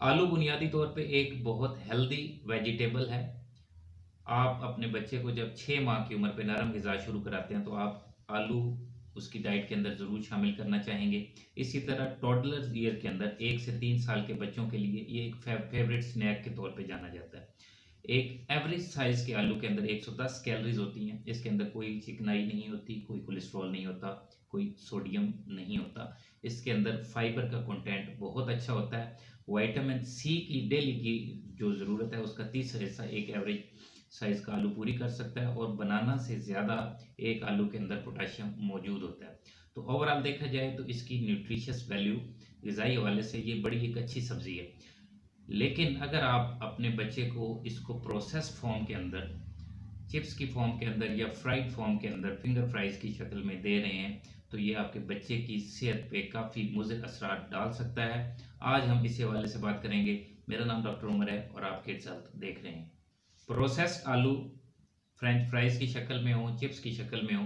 आलू बुनियादी तौर पे एक बहुत हेल्दी वेजिटेबल है। आप अपने बच्चे को जब 6 माह की उम्र पे नरम ग़िज़ा शुरू कराते हैं तो आप आलू उसकी डाइट के अंदर ज़रूर शामिल करना चाहेंगे। इसी तरह टॉडलर्स ईयर के अंदर 1 से 3 साल के बच्चों के लिए ये एक फ़ेवरेट स्नैक के तौर पे जाना जाता है। एक एवरेज साइज़ के आलू के अंदर 110 कैलोरीज़ होती हैं। इसके अंदर कोई चिकनाई नहीं होती, कोई कोलेस्ट्रॉल नहीं होता, कोई सोडियम नहीं होता। इसके अंदर फाइबर का कंटेंट बहुत अच्छा होता है। विटामिन सी की डेली की जो ज़रूरत है उसका तीसरा हिस्सा एक एवरेज साइज़ का आलू पूरी कर सकता है और बनाना से ज़्यादा एक आलू के अंदर पोटेशियम मौजूद होता है। तो ओवरऑल देखा जाए तो इसकी न्यूट्रिशियस वैल्यू ग़िज़ाई हवाले से ये बड़ी एक अच्छी सब्ज़ी है। लेकिन अगर आप अपने बच्चे को इसको प्रोसेस्ड फॉर्म के अंदर, चिप्स की फॉर्म के अंदर या फ्राइड फॉर्म के अंदर फिंगर फ्राइज़ की शक्ल में दे रहे हैं, तो ये आपके बच्चे की सेहत पे काफ़ी मुज़िर असरात डाल सकता है। आज हम इसी हवाले से बात करेंगे। मेरा नाम डॉक्टर उमर है और आप किड्स हेल्थ देख रहे हैं। प्रोसेस्ड आलू फ्रेंच फ्राइज़ की शक्ल में हो, चिप्स की शक्ल में हो,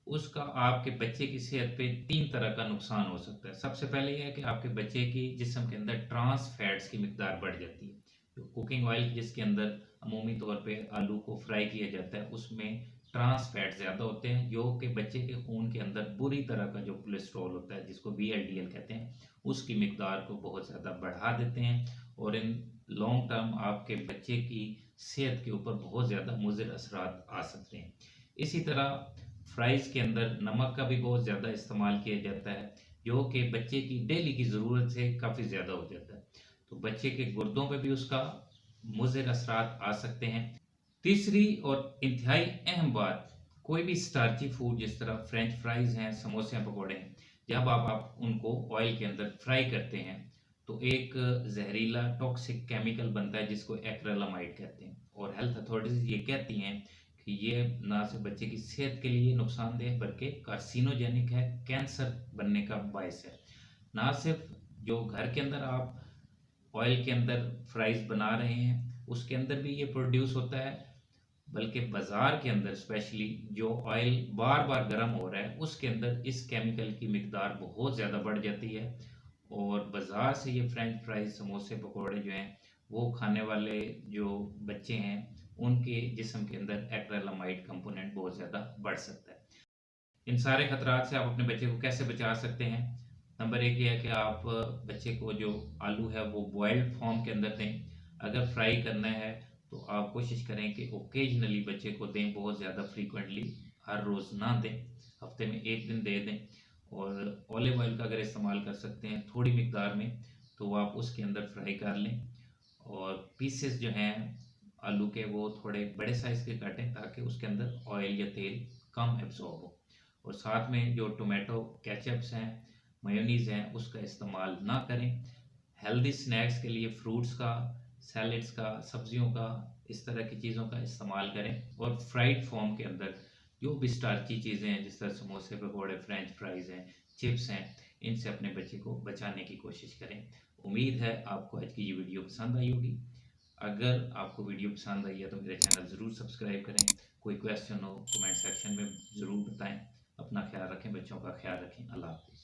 उसका आपके बच्चे की सेहत पे 3 तरह का नुकसान हो सकता है। सबसे पहले ये है कि आपके बच्चे की जिस्म के अंदर ट्रांस फैट्स की मिकदार बढ़ जाती है। जो कुकिंग ऑयल जिसके अंदर अमूमी तौर पे आलू को फ्राई किया जाता है, उसमें ट्रांस फैट ज़्यादा होते हैं, जो कि बच्चे के खून के अंदर बुरी तरह का जो कोलेस्ट्रॉल होता है, जिसको वीएलडीएल कहते हैं, उसकी मिकदार को बहुत ज़्यादा बढ़ा देते हैं और इन लॉन्ग टर्म आपके बच्चे की सेहत के ऊपर बहुत ज़्यादा मुज़िर असरात आ सकते हैं। इसी तरह फ्राइज़ के अंदर नमक का भी बहुत ज़्यादा इस्तेमाल किया जाता है, जो कि बच्चे की डेली की ज़रूरत से काफ़ी ज़्यादा हो जाता है। तो बच्चे के गुर्दों पे भी उसका मुज़िर असरात आ सकते हैं। तीसरी और इंतहाई अहम बात, कोई भी स्टार्ची फूड जिस तरह फ्रेंच फ्राइज़ हैं, समोसे हैं, पकौड़े हैं, जब आप उनको ऑयल के अंदर फ्राई करते हैं, तो एक ज़हरीला टॉक्सिक केमिकल बनता है जिसको एक्रिलामाइड कहते हैं और हेल्थ अथॉरिटीज़ ये कहती हैं कि ये ना सिर्फ बच्चे की सेहत के लिए नुकसानदेह बल्कि कार्सिनोजेनिक है, कैंसर बनने का बायस है। ना सिर्फ जो घर के अंदर आप ऑयल के अंदर फ्राइज़ बना रहे हैं, उसके अंदर भी ये प्रोड्यूस होता है, बल्कि बाज़ार के अंदर स्पेशली जो ऑयल बार-बार गर्म हो रहा है, उसके अंदर इस केमिकल की मिकदार बहुत ज़्यादा बढ़ जाती है और बाज़ार से ये फ्रेंच फ्राइज़, समोसे, पकौड़े जो हैं, वो खाने वाले जो बच्चे हैं, उनके जिस्म के अंदर एक्रिलामाइड कंपोनेंट बहुत ज़्यादा बढ़ सकता है। इन सारे खतरात से आप अपने बच्चे को कैसे बचा सकते हैं? नंबर 1 ये है कि आप बच्चे को जो आलू है वो बॉइल्ड फॉर्म के अंदर दें। अगर फ्राई करना है तो आप कोशिश करें कि ओकेजनली बच्चे को दें, बहुत ज़्यादा फ्रीक्वेंटली हर रोज़ ना दें। हफ्ते में 1 दिन दे दें और ऑलिव ऑयल का अगर इस्तेमाल कर सकते हैं थोड़ी मिकदार में, तो आप उसके अंदर फ्राई कर लें और पीसेस जो हैं आलू के वो थोड़े बड़े साइज़ के काटें ताकि उसके अंदर ऑयल या तेल कम एब्ज़ॉर्ब हो। और साथ में जो टोमेटो केचअप्स हैं, मेयोनीज़ हैं, उसका इस्तेमाल ना करें। हेल्दी स्नैक्स के लिए फ्रूट्स का, सैलेड्स का, सब्जियों का, इस तरह की चीज़ों का इस्तेमाल करें और फ्राइड फॉर्म के अंदर जो भी स्टार्ची चीज़ें हैं जिस तरह समोसे, पकौड़े, फ्रेंच फ्राइज़ हैं, चिप्स हैं, इनसे अपने बच्चे को बचाने की कोशिश करें। उम्मीद है आपको आज की ये वीडियो पसंद आई होगी। अगर आपको वीडियो पसंद आई है तो मेरा चैनल ज़रूर सब्सक्राइब करें। कोई क्वेश्चन हो कमेंट सेक्शन में ज़रूर बताएं। अपना ख्याल रखें, बच्चों का ख्याल रखें। अल्लाह हाफ़िज़।